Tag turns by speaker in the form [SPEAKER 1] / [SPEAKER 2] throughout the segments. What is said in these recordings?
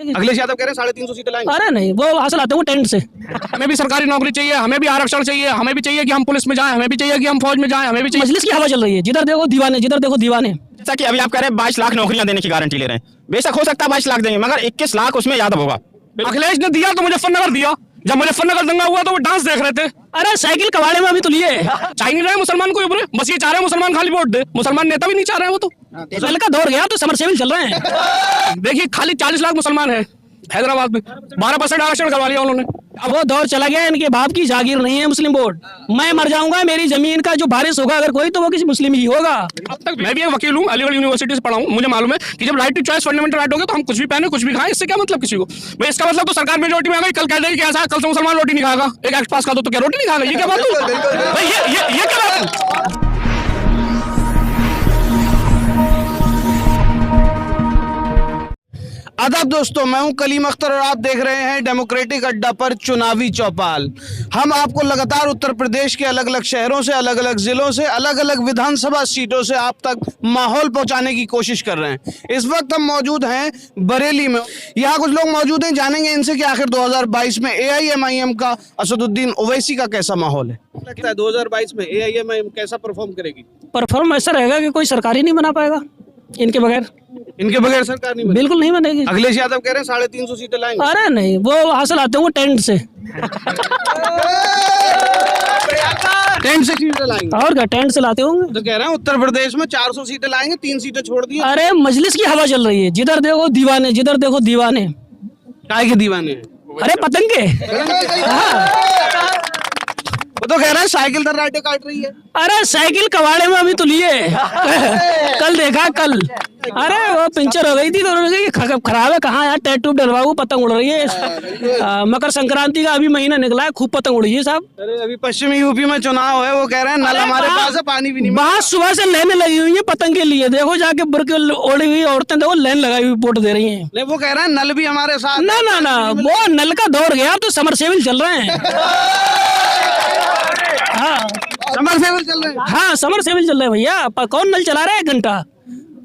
[SPEAKER 1] अखिलेश यादव कह रहे हैं 350 सीटें लाएंगे।
[SPEAKER 2] अरे नहीं, वो हासिल आते हैं टेंट से।
[SPEAKER 3] हमें भी सरकारी नौकरी चाहिए, हमें भी आरक्षण चाहिए, हमें भी चाहिए कि हम पुलिस में जाएं, हमें भी चाहिए कि हम फौज में जाएं, हमें भी चाहिए।
[SPEAKER 2] मजलिस की हवा चल रही है, जिधर देखो दीवाने, जिधर देखो दीवाने।
[SPEAKER 4] जैसा कि अभी आप कह रहे हैं 22 लाख नौकरियां देने की गारंटी ले रहे हैं, बेशक हो सकता है 22 लाख देंगे, मगर 21 लाख उसमें यादव होगा।
[SPEAKER 3] अखिलेश ने दिया तो मुजफ्फरनगर दिया, जब मुजफ्फरनगर दंगा हुआ तो वो डांस देख रहे थे।
[SPEAKER 2] अरे साइकिल कबाड़े में अभी तो लिए।
[SPEAKER 3] चाह नहीं रहे मुसलमान को उभरे, बस ये चाह रहे हैं मुसलमान खाली वोट दे, मुसलमान नेता भी नहीं चाह रहे हैं वो तो।
[SPEAKER 2] कल का दौर गया तो समरसेबल चल रहे हैं।
[SPEAKER 3] देखिए खाली 40 लाख मुसलमान है हैदराबाद में, 12% आरक्षण करवा लिया उन्होंने।
[SPEAKER 2] अब वो दौर चला गया, इनके बाप की जागीर नहीं है मुस्लिम वोट। मैं मर जाऊंगा, मेरी जमीन का जो वारिस होगा अगर कोई, तो वो किसी मुस्लिम ही होगा।
[SPEAKER 3] अब तक मैं भी एक वकील हूँ, अलीगढ़ यूनिवर्सिटी से पढ़ा हूँ, मुझे मालूम है कि जब right to choice fundamental right हो गया तो हम कुछ भी पहने कुछ भी खाएं, इससे क्या मतलब किसी को। भाई इसका मतलब तो सरकार मेजोरिटी में आ गई, कल कह देगी कि ऐसा कल से मुसलमान रोटी नहीं खाएगा, एक एक्ट पास कर दो तो क्या रोटी नहीं खाएगा, ये क्या बात है भाई, ये क्या बात है।
[SPEAKER 1] आदाब दोस्तों, मैं हूं कलीम अख्तर और आप देख रहे हैं डेमोक्रेटिक अड्डा पर चुनावी चौपाल। हम आपको लगातार उत्तर प्रदेश के अलग अलग शहरों से, अलग अलग जिलों से, अलग अलग विधानसभा सीटों से आप तक माहौल पहुंचाने की कोशिश कर रहे हैं। इस वक्त हम मौजूद हैं बरेली में। यहाँ कुछ लोग मौजूद हैं, जानेंगे इनसे कि आखिर 2022 में AIMIM का असदुद्दीन ओवैसी का कैसा माहौल है। लगता है 2022 में AIMIM कैसा परफॉर्म करेगी?
[SPEAKER 2] परफॉर्म ऐसा रहेगा कि कोई सरकारी नहीं बना पाएगा इनके बगैर।
[SPEAKER 1] इनके बगैर सरकार नहीं बनेगी?
[SPEAKER 2] बिल्कुल नहीं बनेगी।
[SPEAKER 1] अखिलेश यादव कह रहे हैं 350 सीटें लाएंगे।
[SPEAKER 2] अरे नहीं, वो हासिल आते हैं टेंट से।
[SPEAKER 1] टेंट से सीटें लाएंगे
[SPEAKER 2] और क्या, टेंट से लाते होंगे।
[SPEAKER 1] तो कह रहे हैं उत्तर प्रदेश में 400 सीटें लाएंगे, 3 सीटें छोड़ दी।
[SPEAKER 2] अरे मजलिस की हवा चल रही है, जिधर देखो दीवाने, जिधर देखो दीवाने।
[SPEAKER 1] काय के दीवाने हैं?
[SPEAKER 2] अरे पतंग के।
[SPEAKER 1] वो तो कह रहा है साइकिल दर्राटे काट रही है।
[SPEAKER 2] अरे साइकिल कबाड़े में अभी तो लिए। कल देखा कल, अरे वो पंचर हो गई थी तो उन्होंने कहा खराब है, कहाँ यार टायर ट्यूब डलवाओ, पतंग उड़ रही है। मकर संक्रांति का अभी महीना निकला है, खूब पतंग उड़ी है साहब।
[SPEAKER 1] अरे अभी पश्चिमी यूपी में चुनाव है, वो कह रहे हैं नल हमारे पास है, पानी भी नहीं।
[SPEAKER 2] वहाँ सुबह से लाइनें लगी हुई है पतंग के लिए। देखो जाके बुर्के ओढ़ी हुई औरतें देखो लाइन लगाई हुई वोट दे रही है।
[SPEAKER 1] नहीं, वो कह रहे हैं नल भी हमारे साथ।
[SPEAKER 2] ना ना ना, वो नल का दौर गया तो समरसेबल चल रहे हैं। हाँ
[SPEAKER 1] समरसेबल चल रहे हैं।
[SPEAKER 2] हाँ, समरसेबल चल रहे हैं भैया। कौन नल चला रहा है 1 घंटा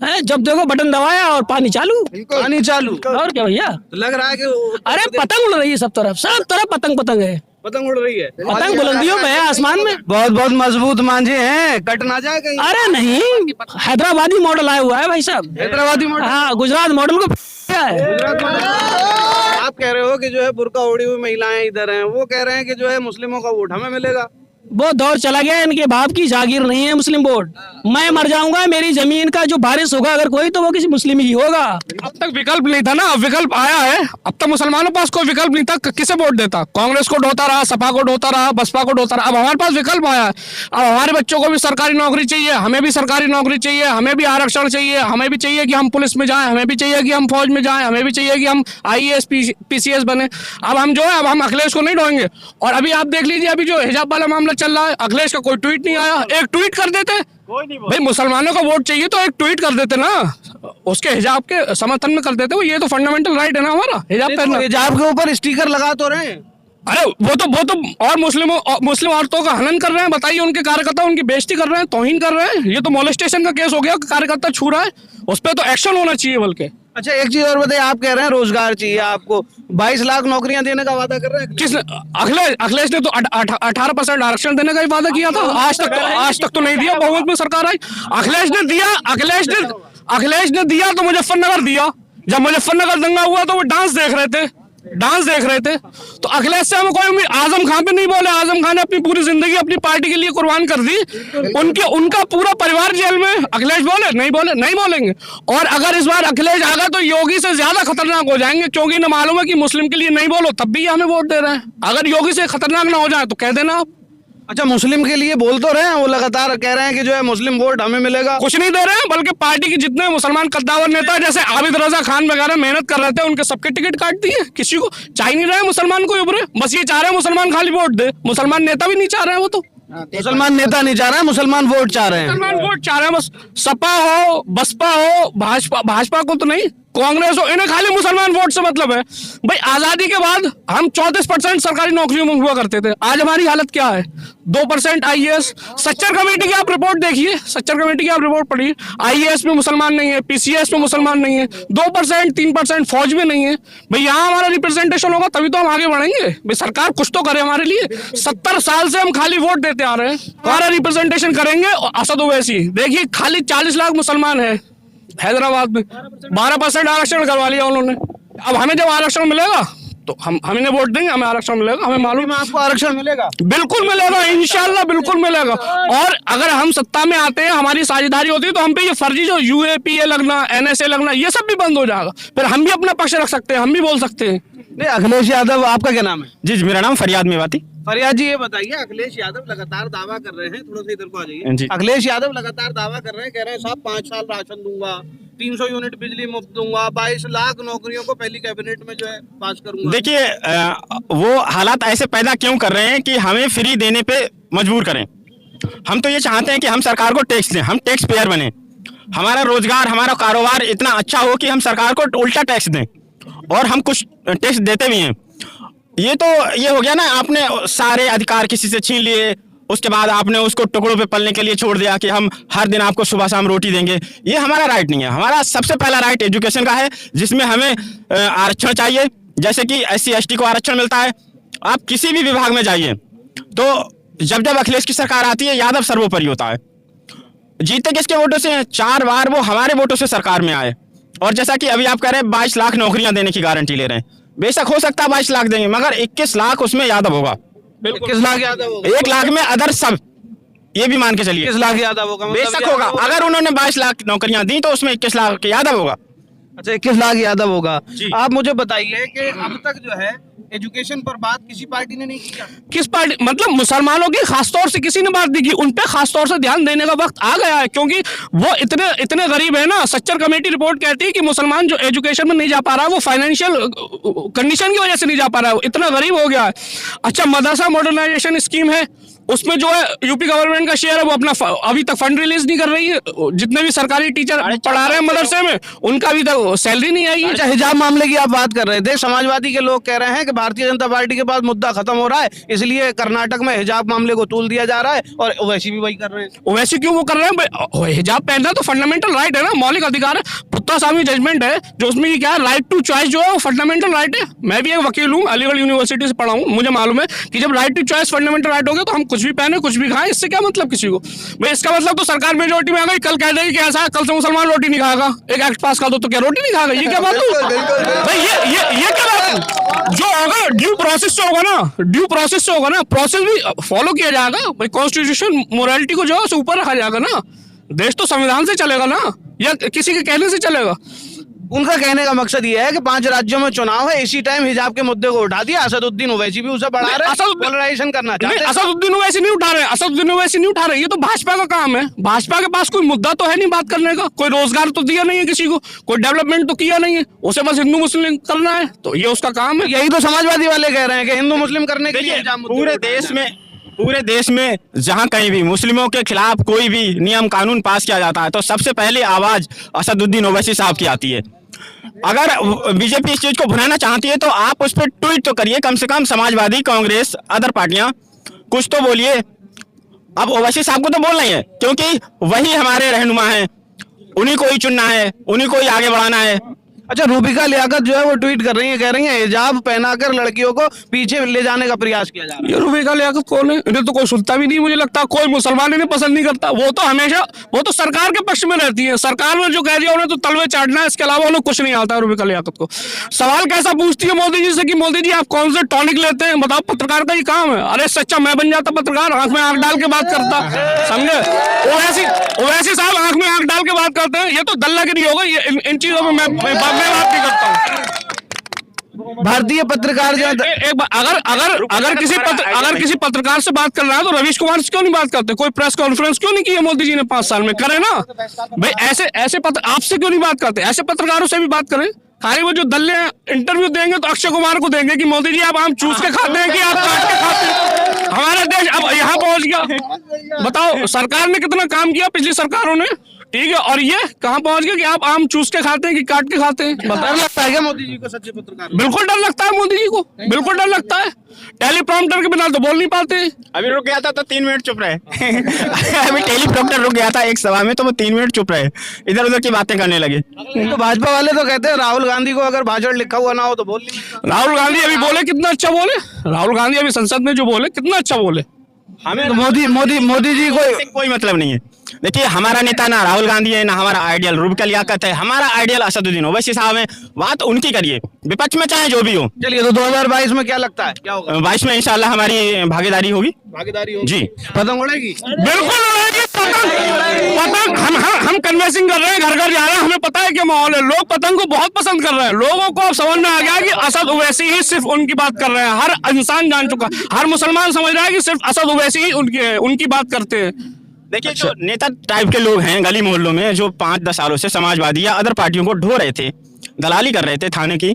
[SPEAKER 2] है, जब देखो बटन दबाया और पानी चालू।
[SPEAKER 1] पानी चालू।
[SPEAKER 2] और क्या भैया,
[SPEAKER 1] तो लग रहा है कि
[SPEAKER 2] अरे पतंग उड़ रही है सब तरफ पतंग पतंग है।
[SPEAKER 1] पतंग उड़ रही है,
[SPEAKER 2] पतंग बुलंदियों में है, आसमान में।
[SPEAKER 1] बहुत बहुत मजबूत मांझे हैं, कट ना जाए कहीं।
[SPEAKER 2] अरे नहीं, हैदराबादी मॉडल आया हुआ है भाई साहब।
[SPEAKER 1] हैदराबादी मॉडल?
[SPEAKER 2] हाँ, गुजरात मॉडल को है।
[SPEAKER 1] आप कह रहे हो कि जो है बुर्का ओढ़ी हुई महिलाएं इधर हैं, वो कह रहे हैं कि जो है मुस्लिमों का वोट हमें मिलेगा।
[SPEAKER 2] वो दौर चला गया, इनके बाप की जागीर नहीं है मुस्लिम वोट। मैं मर जाऊंगा, मेरी जमीन का जो वारिस होगा अगर कोई, तो वो किसी मुस्लिम ही होगा।
[SPEAKER 3] अब तक विकल्प नहीं था ना, अब विकल्प आया है। अब तक मुसलमानों के पास कोई विकल्प नहीं था, किसे वोट देता? कांग्रेस को ढोता रहा, सपा को ढोता रहा, बसपा को ढोता रहा। अब हमारे पास विकल्प आया है। अब हमारे बच्चों को भी सरकारी नौकरी चाहिए, हमें भी सरकारी नौकरी चाहिए, हमें भी आरक्षण चाहिए, हमें भी चाहिए कि हम पुलिस में जाएं, हमें भी चाहिए कि हम फौज में जाएं, हमें भी चाहिए कि हम IAS PCS बने। अब हम जो है, अब हम अखिलेश को नहीं ढोएंगे। और अभी आप देख लीजिए, अभी जो हिजाब वाला मामला चल रहा है, अखिलेश का कोई ट्वीट नहीं आया। एक ट्वीट कर देते, भाई मुसलमानों का वोट चाहिए तो एक ट्वीट कर देते ना, उसके हिजाब के समर्थन में कर देते। वो ये तो फंडामेंटल राइट है ना हमारा, हिजाब पहनना।
[SPEAKER 1] हिजाब के ऊपर स्टिकर लगा तो रहे हैं।
[SPEAKER 3] अरे वो तो और मुस्लिम औरतों का हनन कर रहे हैं। बताइए, उनके कार्यकर्ता उनकी बेइज्जती कर रहे हैं, तौहीन कर रहे हैं। ये तो मोलेस्टेशन का केस हो गया, कार्यकर्ता छू रहा है, उस पर तो एक्शन होना चाहिए बल्कि।
[SPEAKER 1] अच्छा, एक चीज और बताइए, आप कह रहे हैं रोजगार चाहिए आपको, 22 लाख नौकरियां देने का वादा कर रहे हैं।
[SPEAKER 3] किसने? अखिलेश ने तो 18% आरक्षण देने का ही वादा किया था। आज तक तो नहीं दिया। बहुमत में सरकार आई, अखिलेश ने दिया। अखिलेश ने दिया तो मुजफ्फरनगर दिया, जब मुजफ्फरनगर दंगा हुआ तो वो डांस देख रहे थे। तो अखिलेश से हमें कोई उम्मीद, आजम खान पे नहीं बोले। आजम खान ने अपनी पूरी जिंदगी अपनी पार्टी के लिए कुर्बान कर दी, उनका पूरा परिवार जेल में। अखिलेश नहीं बोलेंगे। और अगर इस बार अखिलेश आ गया तो योगी से ज्यादा खतरनाक हो जाएंगे, क्योंकि न मालूम है कि मुस्लिम के लिए नहीं बोलो तब भी हमें वोट दे रहे हैं। अगर योगी से खतरनाक ना हो जाए तो कह देना आप।
[SPEAKER 1] अच्छा, मुस्लिम के लिए बोल तो रहे हैं, वो लगातार कह रहे हैं कि जो है मुस्लिम वोट हमें मिलेगा।
[SPEAKER 3] कुछ नहीं दे रहे हैं, बल्कि पार्टी के जितने मुसलमान कद्दावर नेता जैसे आबिद रजा खान वगैरह मेहनत कर रहे थे, उनके सबके टिकट काट दिए। किसी को चाह नहीं रहे मुसलमान को उभरे, बस ये चाह रहे हैं मुसलमान खाली वोट दे, मुसलमान नेता भी नहीं चाह रहे हैं वो तो।
[SPEAKER 1] मुसलमान नेता नहीं चाह रहे हैं, मुसलमान वोट चाह रहे हैं।
[SPEAKER 3] मुसलमान वोट चाह रहे हैं, बस सपा हो, बसपा हो, भाजपा को तो नहीं, कांग्रेस हो, इन्हें खाली मुसलमान वोट से मतलब है। भाई आजादी के बाद हम 34% सरकारी नौकरियों में हुआ करते थे, आज हमारी हालत क्या है? 2% आईएएस। सच्चर कमेटी की आप रिपोर्ट देखिए, सच्चर कमेटी की आप रिपोर्ट पढ़िए, आईएएस में मुसलमान नहीं है, पीसीएस में मुसलमान नहीं है, 2% 3% फौज में नहीं है। भाई यहाँ हमारा रिप्रेजेंटेशन होगा तभी तो हम आगे बढ़ेंगे। भाई सरकार कुछ तो करे हमारे लिए। 70 साल से हम खाली वोट देते आ रहे हैं, हमारा रिप्रेजेंटेशन करेंगे। असद ओवैसी देखिए, खाली 40 लाख मुसलमान है हैदराबाद में, 12% आरक्षण करवा लिया उन्होंने। अब हमें जब आरक्षण मिलेगा तो हम इन्हें वोट देंगे, हमें आरक्षण मिलेगा, हमें मालूम है।
[SPEAKER 1] आपको आरक्षण मिलेगा?
[SPEAKER 3] बिल्कुल मिलेगा, इंशाल्लाह बिल्कुल मिलेगा। और अगर हम सत्ता में आते हैं, हमारी साझेदारी होती है, तो हम पे ये फर्जी जो यूएपीए लगना, एनएसए लगना, ये सब भी बंद हो जाएगा। फिर हम भी अपना पक्ष रख सकते हैं, हम भी बोल सकते हैं।
[SPEAKER 1] नहीं, अखिलेश यादव, आपका क्या नाम है?
[SPEAKER 4] जी मेरा नाम फरियाद मेवाती।
[SPEAKER 1] फरियाद जी, ये बताइए, अखिलेश यादव लगातार दावा कर रहे हैं, थोड़ा सा इधर को आ जाइए।
[SPEAKER 4] जी।
[SPEAKER 1] अखिलेश यादव लगातार दावा कर रहे हैं, कह रहे हैं साहब 5 साल राशन दूंगा, 300 यूनिट बिजली मुफ्त दूंगा, 22 लाख नौकरियों को पहली कैबिनेट में जो है पास करूंगा।
[SPEAKER 4] देखिए वो हालात ऐसे पैदा क्यों कर रहे हैं कि हमें फ्री देने पे मजबूर करें। हम तो ये चाहते हैं कि हम सरकार को टैक्स दें, हम टैक्स पेयर बने, हमारा रोजगार, हमारा कारोबार इतना अच्छा हो कि हम सरकार को उल्टा टैक्स दें, और हम कुछ टैक्स देते भी हैं। ये तो ये हो गया ना, आपने सारे अधिकार किसी से छीन लिए, उसके बाद आपने उसको टुकड़ों पे पलने के लिए छोड़ दिया कि हम हर दिन आपको सुबह शाम रोटी देंगे। ये हमारा राइट नहीं है। हमारा सबसे पहला राइट एजुकेशन का है, जिसमें हमें आरक्षण चाहिए। जैसे कि SC ST को आरक्षण मिलता है। आप किसी भी विभाग में जाइए तो जब अखिलेश की सरकार आती है, यादव सर्वोपरि होता है। जीते किसके वोटों से? 4 बार वो हमारे वोटों से सरकार में आए। और जैसा कि अभी आप कह रहे हैं 22 लाख नौकरियां देने की गारंटी ले रहे हैं, बेशक हो सकता है 22 लाख देंगे, मगर 21 लाख उसमें यादव होगा।
[SPEAKER 1] 21 लाख यादव होगा?
[SPEAKER 4] 1 लाख में अदर सब, ये भी मान के चलिए
[SPEAKER 1] 21 लाख यादव होगा, मतलब
[SPEAKER 4] बेशक होगा। अगर उन्होंने 22 लाख नौकरियां दी तो उसमें 21 लाख यादव होगा।
[SPEAKER 1] अच्छा, 21 लाख यादव होगा। आप मुझे बताइए कि अब तक जो है एजुकेशन पर बात किसी पार्टी ने नहीं किया।
[SPEAKER 3] किस पार्टी? मतलब मुसलमानों की खासतौर से किसी ने बात नहीं की। उन पे खासतौर से ध्यान देने का वक्त आ गया है, क्योंकि वो इतने गरीब है ना। सच्चर कमेटी रिपोर्ट कहती है कि मुसलमान जो एजुकेशन में नहीं जा पा रहा है, वो फाइनेंशियल कंडीशन की वजह से नहीं जा पा रहा है, इतना गरीब हो गया है। अच्छा, मदरसा मॉडर्नाइजेशन स्कीम है, उसमें जो है यूपी गवर्नमेंट का शेयर है, वो अपना अभी तक फंड रिलीज नहीं कर रही है। जितने भी सरकारी टीचर पढ़ा रहे हैं मदरसे में, उनका अभी तक सैलरी नहीं आई है।
[SPEAKER 1] अच्छा, हिजाब मामले की आप बात कर रहे थे। समाजवादी के लोग कह रहे हैं कि भारतीय जनता पार्टी के पास मुद्दा खत्म हो रहा है, इसलिए कर्नाटक में हिजाब मामले को तूल दिया जा रहा है, और ओवैसी भी वही कर रहे हैं।
[SPEAKER 3] ओवैसी क्यों वो कर रहे हैं? हिजाब पहनना तो फंडामेंटल राइट है ना, मौलिक अधिकार है। पुत्ता स्वामी जजमेंट है जो उसमें ये क्या है, राइट टू चॉइस जो है वो फंडामेंटल राइट है। मैं भी एक वकील हूँ, अलीगढ़ यूनिवर्सिटी से पढ़ा हूँ, मुझे मालूम है कि जब right to choice fundamental right हो गया तो हम कुछ भी पहने, कुछ भी खाएं, इससे क्या मतलब किसी को? भाई इसका मतलब तो सरकार मेजोरिटी में आ गई, कल कह देगी कि ऐसा कल से मुसलमान रोटी नहीं खाएगा, एक एक्ट पास कर दो तो क्या रोटी नहीं खाएगा? ये क्या बात है भाई? ये क्या बात है? जो होगा ड्यू प्रोसेस से होगा ना, ड्यू प्रोसेस से होगा ना, प्रोसेस भी फॉलो किया जाएगा भाई। कॉन्स्टिट्यूशन मोरालिटी को जो है ऊपर रखा जाएगा ना। देश तो संविधान से चलेगा ना, या किसी के कहने से चलेगा?
[SPEAKER 1] उनका कहने का मकसद ये है कि 5 राज्यों में चुनाव है, इसी टाइम हिजाब के मुद्दे को उठा दिया। असदुद्दीन ओवैसी भी उसे बढ़ा रहे हैं, पोलराइजेशन करना चाहते हैं।
[SPEAKER 3] असदुद्दीन ओवैसी नहीं उठा रहे, असदुद्दीन ओवैसी नहीं उठा रहे, ये तो भाजपा का काम है। भाजपा के पास कोई मुद्दा तो है नहीं बात करने का, कोई रोजगार तो दिया नहीं है किसी को, कोई डेवलपमेंट तो किया नहीं है, उसे बस हिंदू मुस्लिम करना है, तो ये उसका काम है।
[SPEAKER 1] यही तो समाजवादी वाले कह रहे हैं कि हिंदू मुस्लिम करने के लिए हिजाब मुद्दे
[SPEAKER 4] पूरे देश में जहां कहीं भी मुस्लिमों के खिलाफ कोई भी नियम कानून पास किया जाता है तो सबसे पहले आवाज असदुद्दीन ओवैसी साहब की आती है। अगर बीजेपी इस चीज को भुनाना चाहती है तो आप उस पर ट्वीट तो करिए, कम से कम समाजवादी, कांग्रेस, अदर पार्टियां कुछ तो बोलिए। अब ओवैसी साहब को तो बोलना ही है, क्योंकि वही हमारे रहनुमा हैं, उन्हीं को ही चुनना है, उन्हीं को ही आगे बढ़ाना है।
[SPEAKER 1] अच्छा, रूबिका लियाकत जो है वो ट्वीट कर रही है, कह रही है हिजाब पहनाकर लड़कियों को पीछे ले जाने का प्रयास किया जा रहा है।
[SPEAKER 3] ये रूबिका लियाकत कौन है? इन्हें तो कोई सुनता भी नहीं, मुझे लगता कोई मुसलमान इन्हें पसंद नहीं करता। वो तो हमेशा वो तो सरकार के पक्ष में रहती है, सरकार ने जो कह दिया उन्हें तो तलवे चाटना है, इसके अलावा उन्हें कुछ नहीं आता। रूबिका लियाकत को सवाल कैसा पूछती है मोदी जी से कि मोदी जी आप कौन से टॉनिक लेते हैं, बताओ। पत्रकार का ही काम है। अरे सच्चा मैं बन जाता पत्रकार, आंख में आंख डाल के बात करता, समझे? ओवैसी साहब आंख में आंख डाल के बात करते हैं, ये तो दल्लागिरी हो गई। इन चीजों में मैं बात नहीं करता हूँ।
[SPEAKER 1] भारतीय पत्रकार जो
[SPEAKER 3] अगर किसी पत्रकार से बात कर रहा है तो रवीश कुमार से क्यों नहीं बात करते? कोई प्रेस कॉन्फ्रेंस क्यों नहीं की है मोदी जी ने 5 साल में? करे ना भाई। ऐसे आपसे क्यों नहीं बात करते? ऐसे पत्रकारों से भी बात करें। खाली वो जो दल्ले इंटरव्यू देंगे तो अक्षय कुमार को देंगे कि मोदी जी आप आम चूस के खाते हैं कि आप काट के खाते हैं? हमारा देश अब यहाँ पहुंच गया। बताओ सरकार ने कितना काम किया पिछली सरकारों ने? ठीक है, और ये कहाँ पहुंच गए कि आप आम चूस के खाते हैं कि काट के खाते हैं?
[SPEAKER 1] डर लगता है क्या मोदी जी को सच्चे पत्रकार?
[SPEAKER 3] बिल्कुल डर लगता है मोदी जी को, बिल्कुल डर लगता है। टेलीप्रॉम्प्टर के बिना तो बोल नहीं पाते।
[SPEAKER 4] अभी रुक गया था तो 3 मिनट चुप रहे। अभी टेलीप्रॉम्प्टर रुक गया था एक सभा में तो वो 3 मिनट चुप रहे, इधर उधर की बातें करने लगे।
[SPEAKER 1] तो भाजपा वाले तो कहते हैं राहुल गांधी को अगर भाषण लिखा हुआ ना हो तो बोल नहीं।
[SPEAKER 3] राहुल गांधी अभी बोले कितना अच्छा बोले, राहुल गांधी अभी संसद में जो बोले कितना अच्छा बोले।
[SPEAKER 4] हमें
[SPEAKER 1] तो मोदी जी को
[SPEAKER 4] इससे कोई मतलब नहीं है। देखिए हमारा नेता ना राहुल गांधी है ना हमारा आइडियल रूब का लियाकत है, हमारा आइडियल असदुद्दीन ओवैसी साहब है। बात उनकी करिए, विपक्ष में चाहे जो भी हो।
[SPEAKER 1] चलिए, तो 2022 में क्या लगता है क्या होगा?
[SPEAKER 4] 22 में इंशाल्लाह हमारी भागीदारी होगी।
[SPEAKER 1] भागीदारी होगी
[SPEAKER 4] जी।
[SPEAKER 1] पतंग उड़ेगी?
[SPEAKER 3] बिल्कुल उड़ेगी पतंग। हम कन्वेंसिंग कर रहे हैं, घर घर जा रहे हैं, हमें पता है क्या माहौल है। लोग पतंग को बहुत पसंद कर रहे हैं। लोगों को अब समझ में आ गया कि असद ओवैसी ही सिर्फ उनकी बात कर रहे हैं। हर इंसान जान चुका, हर मुसलमान समझ रहा है कि सिर्फ असद ओवैसी ही उनकी बात करते हैं।
[SPEAKER 4] देखिए जो नेता टाइप के लोग हैं गली मोहल्लों में जो 5-10 सालों से समाजवादी या अदर पार्टियों को ढो रहे थे, दलाली कर रहे थे थाने की,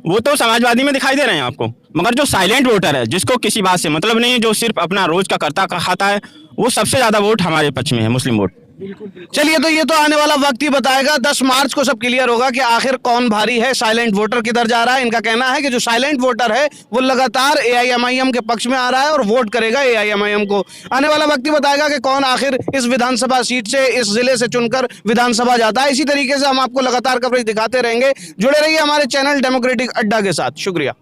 [SPEAKER 4] वो तो समाजवादी में दिखाई दे रहे हैं आपको। मगर जो साइलेंट वोटर है, जिसको किसी बात से मतलब नहीं है, जो सिर्फ अपना रोज का करता खाता है, वो सबसे ज्यादा वोट हमारे पक्ष में है, मुस्लिम वोट।
[SPEAKER 1] चलिए, तो ये तो आने वाला वक्त ही बताएगा। 10 मार्च को सब क्लियर होगा कि आखिर कौन भारी है, साइलेंट वोटर किधर जा रहा है। इनका कहना है कि जो साइलेंट वोटर है वो लगातार AIMIM के पक्ष में आ रहा है और वोट करेगा AIMIM को। आने वाला वक्त ही बताएगा कि कौन आखिर इस विधानसभा सीट से, इस जिले से चुनकर विधानसभा जाता है। इसी तरीके से हम आपको लगातार कवरेज दिखाते रहेंगे। जुड़े रहिए हमारे चैनल डेमोक्रेटिक अड्डा के साथ। शुक्रिया।